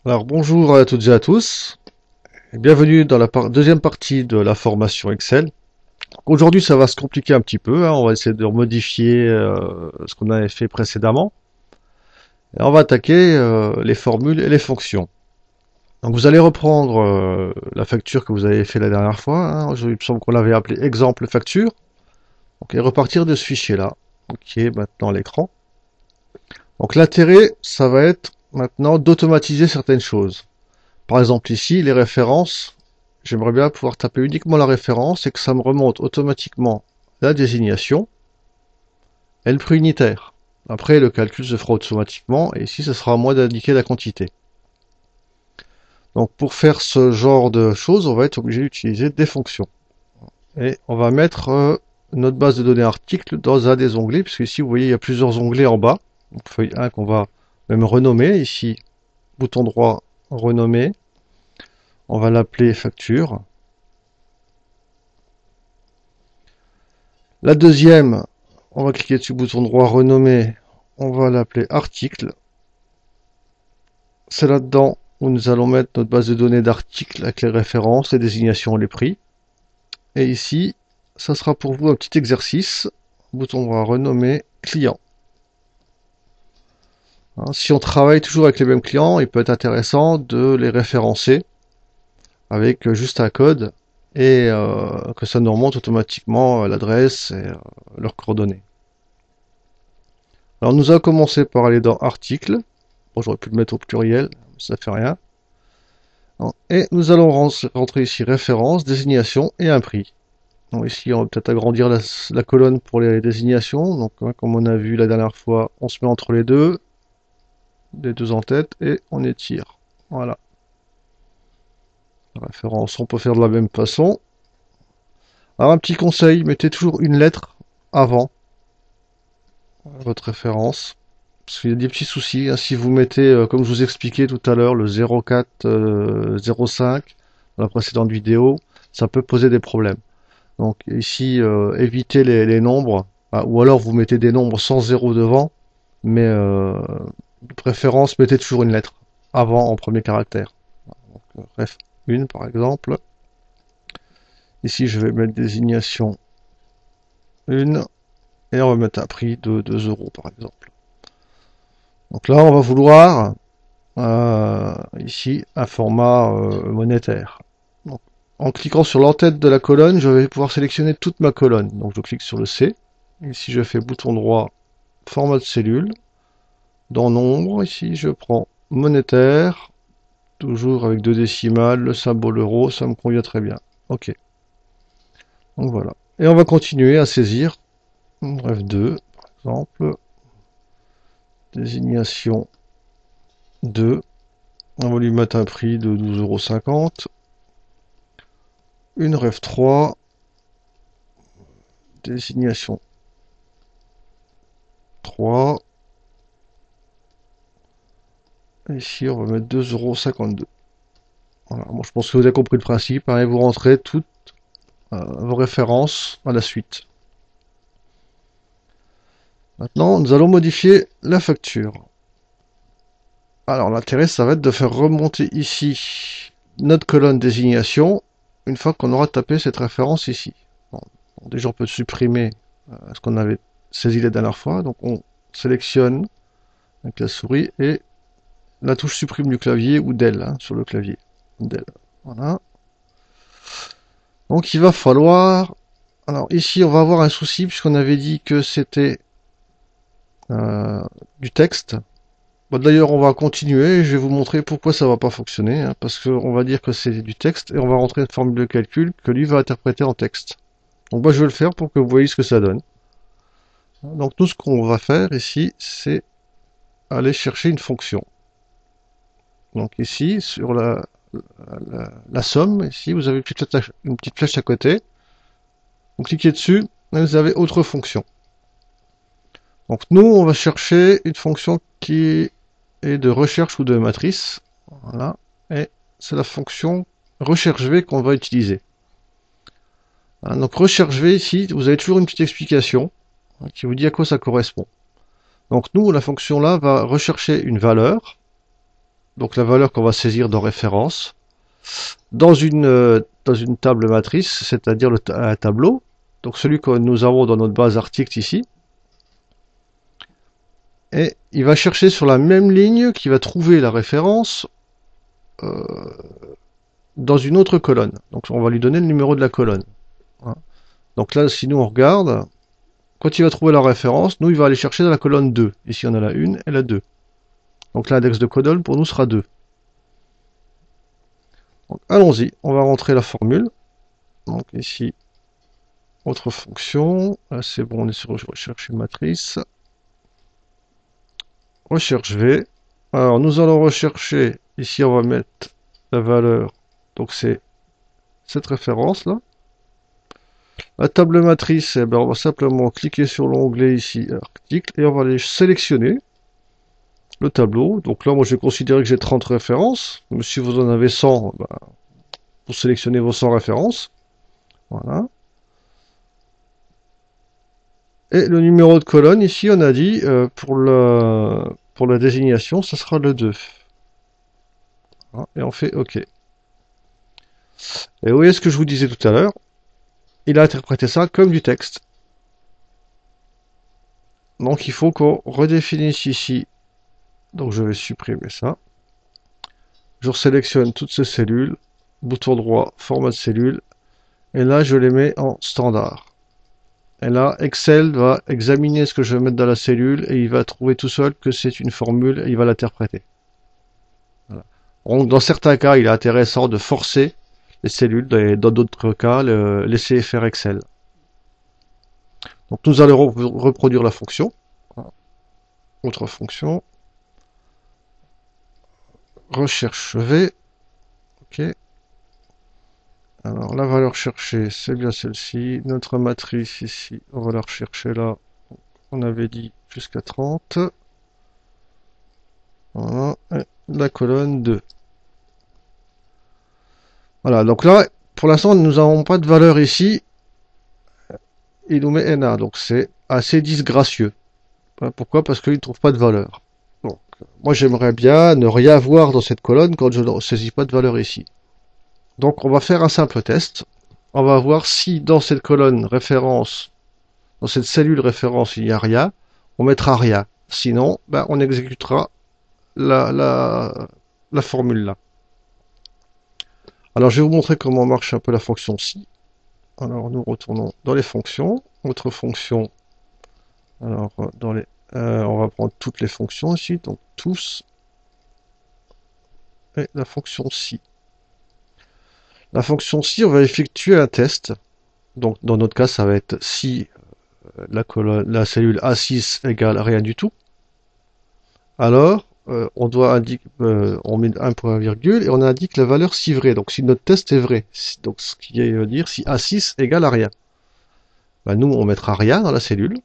Alors bonjour à toutes et à tous, et bienvenue dans la deuxième partie de la formation Excel. Aujourd'hui ça va se compliquer un petit peu, hein, on va essayer de modifier ce qu'on avait fait précédemment. Et on va attaquer les formules et les fonctions. Donc vous allez reprendre la facture que vous avez fait la dernière fois, hein. Il me semble qu'on l'avait appelé exemple facture. Donc, et repartir de ce fichier-là, qui est maintenant à l'écran. Donc l'intérêt, ça va être maintenant d'automatiser certaines choses. Par exemple ici, les références, j'aimerais bien pouvoir taper uniquement la référence et que ça me remonte automatiquement la désignation et le prix unitaire. Après, le calcul se fera automatiquement et ici, ce sera à moi d'indiquer la quantité. Donc pour faire ce genre de choses, on va être obligé d'utiliser des fonctions. Et on va mettre notre base de données article dans un des onglets, puisque ici, vous voyez, il y a plusieurs onglets en bas. Donc feuille 1 qu'on va même renommer. Ici, bouton droit, renommer. On va l'appeler facture. La deuxième, on va cliquer dessus, bouton droit, renommer, on va l'appeler article. C'est là-dedans où nous allons mettre notre base de données d'articles avec les références, les désignations, les prix. Et ici, ça sera pour vous un petit exercice, bouton droit, renommer, client. Hein, si on travaille toujours avec les mêmes clients, il peut être intéressant de les référencer avec juste un code et que ça nous remonte automatiquement l'adresse et leurs coordonnées. Alors nous allons commencer par aller dans article. Bon, j'aurais pu le mettre au pluriel, ça fait rien. Et nous allons rentrer ici référence, désignation et un prix. Donc ici, on va peut-être agrandir la colonne pour les désignations. Donc, hein, comme on a vu la dernière fois, on se met entre les deux en tête, et on étire. Voilà. La référence, on peut faire de la même façon. Alors, un petit conseil, mettez toujours une lettre avant votre référence. Parce qu'il y a des petits soucis, hein. Si vous mettez, comme je vous expliquais tout à l'heure, le 04 05 dans la précédente vidéo, ça peut poser des problèmes. Donc ici, évitez les nombres, ou alors vous mettez des nombres sans zéro devant, mais de préférence, mettez toujours une lettre avant en premier caractère. Donc, bref, une par exemple. Ici, je vais mettre désignation 1, et on va mettre un prix de 2 euros par exemple. Donc là, on va vouloir ici un format monétaire. Donc, en cliquant sur l'entête de la colonne, je vais pouvoir sélectionner toute ma colonne. Donc je clique sur le C. Ici, je fais bouton droit, format de cellule. Dans nombre, ici, je prends monétaire, toujours avec deux décimales, le symbole euro, ça me convient très bien. OK. Donc voilà. Et on va continuer à saisir. Bref, 2, par exemple. Désignation 2. On va lui mettre un prix de 12,50 €. Une ref 3. Désignation 3. Ici, on va mettre 2,52 €. Voilà. Bon, je pense que vous avez compris le principe, hein, et vous rentrez toutes vos références à la suite. Maintenant, nous allons modifier la facture. Alors, l'intérêt, ça va être de faire remonter ici notre colonne désignation une fois qu'on aura tapé cette référence ici. Bon, déjà, on peut supprimer ce qu'on avait saisi la dernière fois. Donc, on sélectionne avec la souris et la touche supprime du clavier ou del, hein, sur le clavier. Del. Voilà. Donc, il va falloir... Alors, ici, on va avoir un souci puisqu'on avait dit que c'était du texte. Bon, d'ailleurs, on va continuer et je vais vous montrer pourquoi ça va pas fonctionner, hein, parce qu'on va dire que c'est du texte et on va rentrer une formule de calcul que lui va interpréter en texte. Donc moi je vais le faire pour que vous voyez ce que ça donne. Donc tout ce qu'on va faire ici, c'est aller chercher une fonction. Donc ici, sur la somme, ici vous avez une petite flèche à côté. Vous cliquez dessus et vous avez autre fonction. Donc nous, on va chercher une fonction qui est de recherche ou de matrice. Voilà. Et c'est la fonction recherche V qu'on va utiliser. Voilà, donc recherche V ici, vous avez toujours une petite explication qui vous dit à quoi ça correspond. Donc nous, la fonction là va rechercher une valeur donc la valeur qu'on va saisir dans référence, dans une table matrice, c'est-à-dire un tableau, donc celui que nous avons dans notre base article ici, et il va chercher sur la même ligne qu'il va trouver la référence euh, dans une autre colonne. Donc on va lui donner le numéro de la colonne. Hein. Donc là, si nous on regarde, quand il va trouver la référence, nous il va aller chercher dans la colonne 2. Ici on a la 1 et la 2. Donc l'index de colonne pour nous sera 2. Allons-y, on va rentrer la formule. Donc ici, autre fonction. C'est bon, on est sur recherche une matrice. Recherche V. Alors nous allons rechercher, ici on va mettre la valeur, donc c'est cette référence là. La table matrice, eh ben, on va simplement cliquer sur l'onglet ici, article, et on va aller sélectionner le tableau. Donc là, moi j'ai considéré que j'ai 30 références, mais si vous en avez 100, ben, vous sélectionnez vos 100 références. Voilà. Et le numéro de colonne, ici on a dit, pour la désignation, ça sera le 2. Voilà. Et on fait OK. Et vous voyez ce que je vous disais tout à l'heure, il a interprété ça comme du texte. Donc il faut qu'on redéfinisse ici. Donc je vais supprimer ça. Je sélectionne toutes ces cellules, bouton droit, format de cellule, et là je les mets en standard. Et là, Excel va examiner ce que je vais mettre dans la cellule et il va trouver tout seul que c'est une formule et il va l'interpréter. Voilà. Donc dans certains cas, il est intéressant de forcer les cellules, et dans d'autres cas, laisser faire Excel. Donc nous allons reproduire la fonction. Autre fonction. Recherche V. OK. Alors la valeur cherchée, c'est bien celle-ci. Notre matrice ici, on va la rechercher là. On avait dit jusqu'à 30. Voilà. Et la colonne 2. Voilà, donc là, pour l'instant, nous n'avons pas de valeur ici. Il nous met NA, donc c'est assez disgracieux. Pourquoi? Parce qu'il ne trouve pas de valeur. Donc, moi, j'aimerais bien ne rien voir dans cette colonne quand je ne saisis pas de valeur ici. Donc, on va faire un simple test. On va voir si dans cette colonne référence, dans cette cellule référence, il n'y a rien. On mettra rien. Sinon, ben, on exécutera la formule là. Alors, je vais vous montrer comment marche un peu la fonction si. Alors, nous retournons dans les fonctions. Autre fonction. Alors, on va prendre toutes les fonctions ici, donc tous. Et la fonction si. La fonction si, on va effectuer un test. Donc, dans notre cas, ça va être si la cellule A6 égale rien du tout. Alors, on doit indiquer, on met un point virgule et on indique la valeur si vrai. Donc, si notre test est vrai. Donc, ce qui veut dire si A6 égale à rien. Ben, nous, on mettra rien dans la cellule.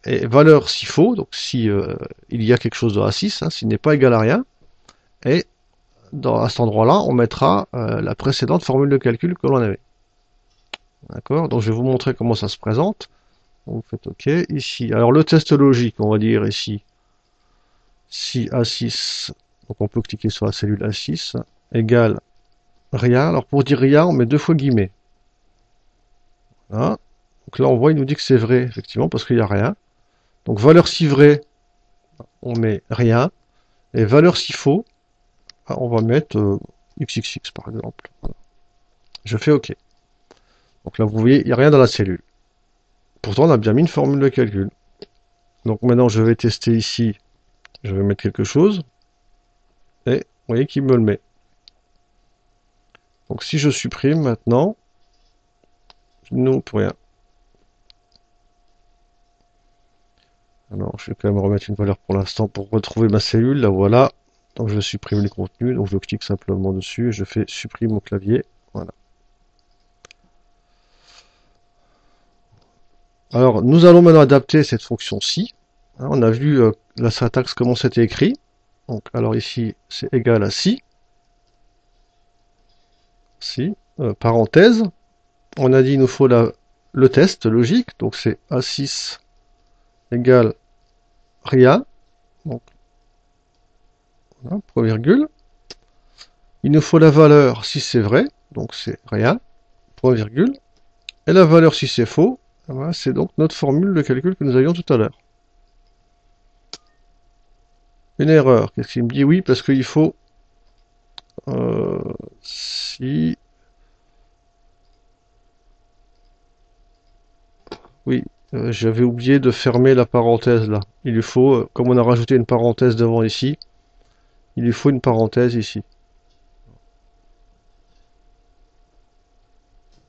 Et valeur si faux, donc si il y a quelque chose dans A6, hein, s'il n'est pas égal à rien. Et à cet endroit-là, on mettra la précédente formule de calcul que l'on avait. D'accord? Donc, je vais vous montrer comment ça se présente. Vous faites OK. Ici, alors le test logique, on va dire ici, si A6, donc on peut cliquer sur la cellule A6, égale rien. Alors pour dire rien, on met 2 fois guillemets. Voilà. Donc là, on voit, il nous dit que c'est vrai, effectivement, parce qu'il n'y a rien. Donc valeur si vrai, on met rien. Et valeur si faux, on va mettre XXX par exemple. Voilà. Je fais OK. Donc là, vous voyez, il n'y a rien dans la cellule. Pourtant, on a bien mis une formule de calcul. Donc maintenant, je vais tester ici. Je vais mettre quelque chose. Et vous voyez qu'il me le met. Donc si je supprime maintenant, non, pour rien. Alors, je vais quand même remettre une valeur pour l'instant pour retrouver ma cellule. Là, voilà. Donc, je supprime les contenus. Donc, je clique simplement dessus et je fais supprime au clavier. Voilà. Alors, nous allons maintenant adapter cette fonction-ci. On a vu la syntaxe, comment c'était écrit. Donc, alors ici, c'est égal à si. Si. Parenthèse. On a dit il nous faut le test logique. Donc, c'est A6 égale rien. Donc, Voilà, point virgule. Il nous faut la valeur si c'est vrai, donc c'est rien, point virgule. Et la valeur si c'est faux, voilà, c'est donc notre formule de calcul que nous avions tout à l'heure. Une erreur, qu'est-ce qu'il me dit? Oui, parce qu'il faut si oui, j'avais oublié de fermer la parenthèse là. Il lui faut, comme on a rajouté une parenthèse devant ici, il lui faut une parenthèse ici.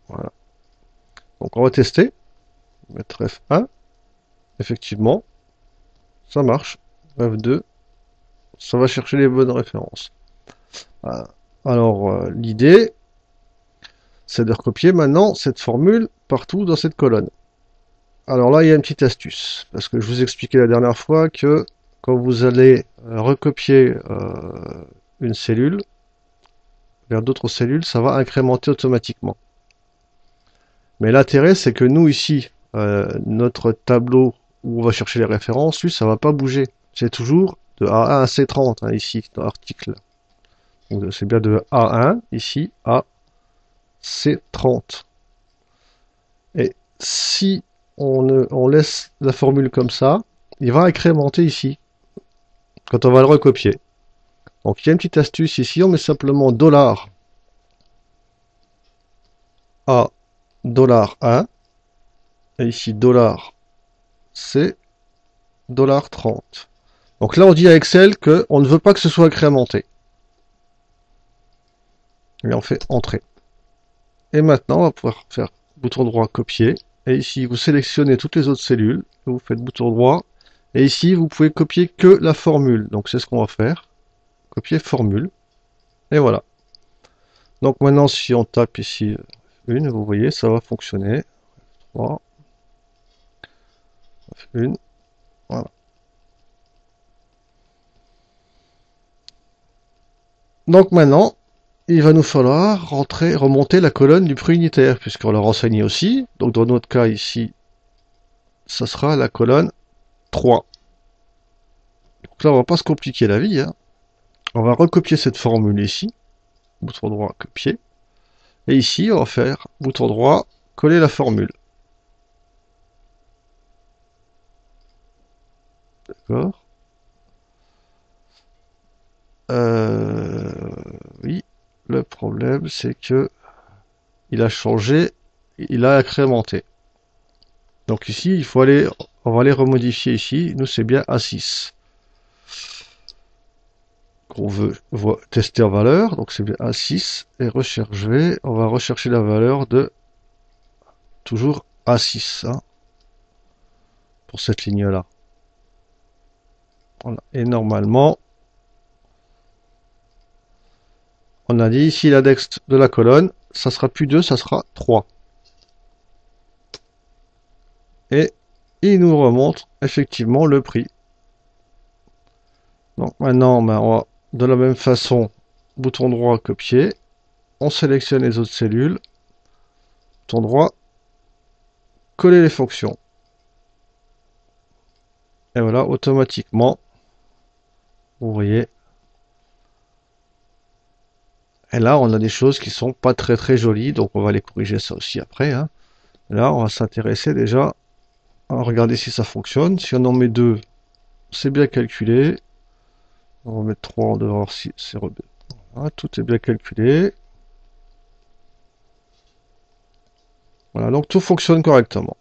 Voilà. Donc on va tester. Mettre F1. Effectivement, ça marche. F2, ça va chercher les bonnes références. Voilà. Alors l'idée, c'est de recopier maintenant cette formule partout dans cette colonne. Alors là, il y a une petite astuce, parce que je vous expliquais la dernière fois que quand vous allez recopier une cellule vers d'autres cellules, ça va incrémenter automatiquement. Mais l'intérêt, c'est que nous ici, notre tableau où on va chercher les références, lui, ça va pas bouger. C'est toujours de A1 à C30 hein, ici dans l'article. Donc c'est bien de A1 ici à C30. Et si on laisse la formule comme ça, il va incrémenter ici quand on va le recopier. Donc il y a une petite astuce ici, on met simplement dollar à dollar 1 et ici dollar C dollar 30. Donc là on dit à Excel qu'on ne veut pas que ce soit incrémenté. Et on fait entrer. Et maintenant on va pouvoir faire bouton droit copier. Et ici vous sélectionnez toutes les autres cellules, vous faites bouton droit. Et ici vous pouvez copier que la formule. Donc c'est ce qu'on va faire. Copier formule. Et voilà. Donc maintenant si on tape ici une, vous voyez ça va fonctionner. 3, une, voilà. Donc maintenant, il va nous falloir remonter la colonne du prix unitaire, puisqu'on l'a renseigné aussi. Donc dans notre cas ici, ça sera la colonne 3. Donc là, on va pas se compliquer la vie, hein. On va recopier cette formule ici. Bouton droit, copier. Et ici, on va faire bouton droit, coller la formule. D'accord. Oui, le problème, c'est que il a changé, il a incrémenté. Donc ici, on va aller remodifier ici. Nous, c'est bien A6 qu'on veut tester en valeur. Donc c'est bien A6 et rechercher. On va rechercher la valeur de toujours A6 hein, pour cette ligne-là. Voilà. Et normalement, on a dit ici l'index de la colonne, ça sera plus 2, ça sera 3. Et il nous remonte effectivement le prix. Donc maintenant, ben, on va de la même façon, bouton droit, copier. On sélectionne les autres cellules. Bouton droit, coller les fonctions. Et voilà, automatiquement, vous voyez. Et là, on a des choses qui sont pas très jolies, donc on va les corriger ça aussi après. Hein. Là, on va s'intéresser déjà à regarder si ça fonctionne. Si on en met 2, c'est bien calculé. On va mettre 3, on devrait voir si c'est voilà, tout est bien calculé. Voilà, donc tout fonctionne correctement.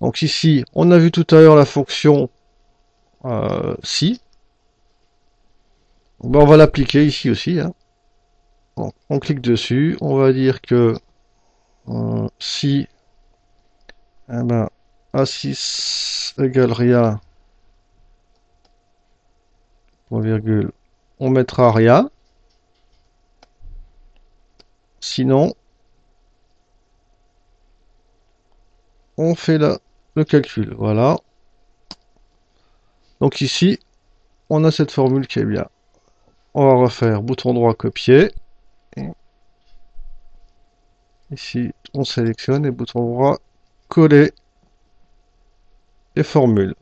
Donc ici, on a vu tout à l'heure la fonction si. Ben, on va l'appliquer ici aussi. Hein. Donc, on clique dessus, on va dire que si eh ben, A6 égale rien, point virgule, on mettra rien. Sinon, on fait le calcul. Voilà. Donc ici, on a cette formule qui est bien. On va refaire bouton droit copier. Ici, on sélectionne et bouton droit coller les formules.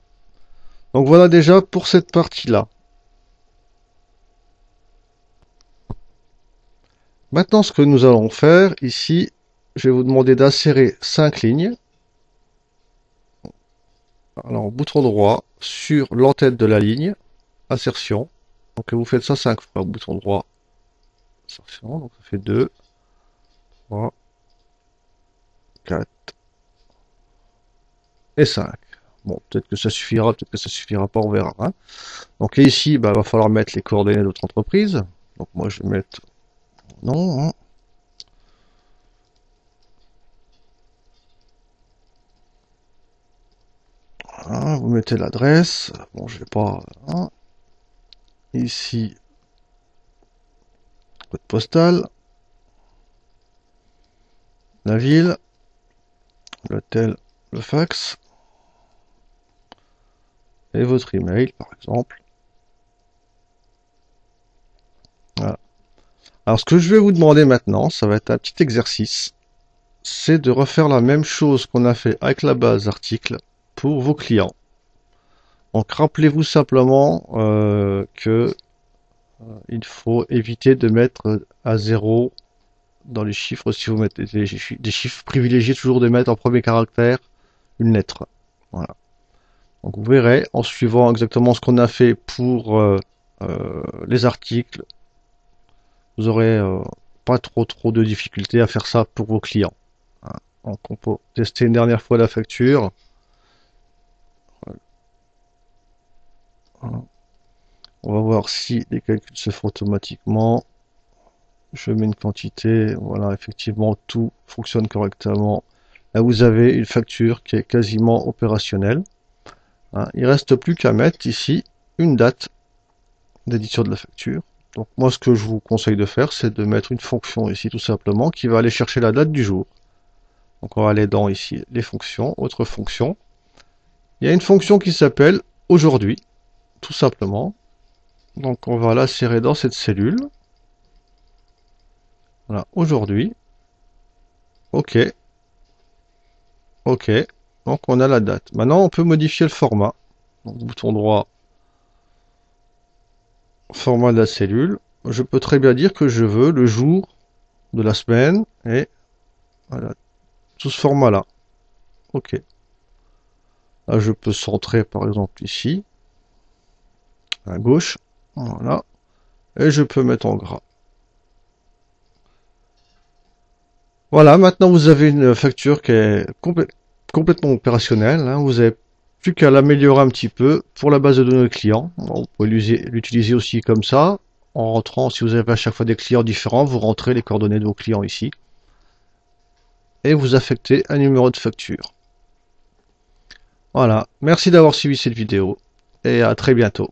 Donc voilà déjà pour cette partie-là. Maintenant, ce que nous allons faire ici, je vais vous demander d'insérer 5 lignes. Alors, bouton droit sur l'entête de la ligne, insertion. Donc vous faites ça 5 fois, bouton droit, insertion, donc ça fait 2, 3, 4 et 5. Bon, peut-être que ça suffira, peut-être que ça suffira pas, on verra. Hein. Donc et ici, il va falloir mettre les coordonnées de notre entreprise. Donc moi je vais mettre non. Hein. Voilà, vous mettez l'adresse. Bon, je vais pas. Hein. Ici, code postal, la ville, l'hôtel, le fax et votre email, par exemple. Voilà. Alors, ce que je vais vous demander maintenant, ça va être un petit exercice. C'est de refaire la même chose qu'on a fait avec la base article pour vos clients. Donc, rappelez-vous simplement que il faut éviter de mettre à 0 dans les chiffres. Si vous mettez des chiffres, privilégiez toujours de mettre en premier caractère une lettre. Voilà. Donc vous verrez, en suivant exactement ce qu'on a fait pour les articles, vous aurez pas trop de difficultés à faire ça pour vos clients. Hein. Donc on peut tester une dernière fois la facture. Voilà. On va voir si les calculs se font automatiquement. Je mets une quantité, voilà, effectivement tout fonctionne correctement. Là vous avez une facture qui est quasiment opérationnelle. Hein. Il reste plus qu'à mettre ici une date d'édition de la facture. Donc moi ce que je vous conseille de faire, c'est de mettre une fonction ici tout simplement qui va aller chercher la date du jour. Donc on va aller dans ici les fonctions, autre fonction. Il y a une fonction qui s'appelle aujourd'hui, tout simplement. Donc on va l'insérer dans cette cellule. Voilà, aujourd'hui. OK. OK. Donc on a la date. Maintenant on peut modifier le format. Donc bouton droit, format de la cellule. Je peux très bien dire que je veux le jour de la semaine et voilà, sous ce format-là. OK. Là, je peux centrer par exemple ici, à gauche. Voilà. Et je peux mettre en gras. Voilà, maintenant vous avez une facture qui est complètement opérationnelle. Hein. Vous avez plus qu'à l'améliorer un petit peu pour la base de données clients. Bon, vous pouvez l'utiliser aussi comme ça. En rentrant, si vous avez à chaque fois des clients différents, vous rentrez les coordonnées de vos clients ici. Et vous affectez un numéro de facture. Voilà, merci d'avoir suivi cette vidéo et à très bientôt.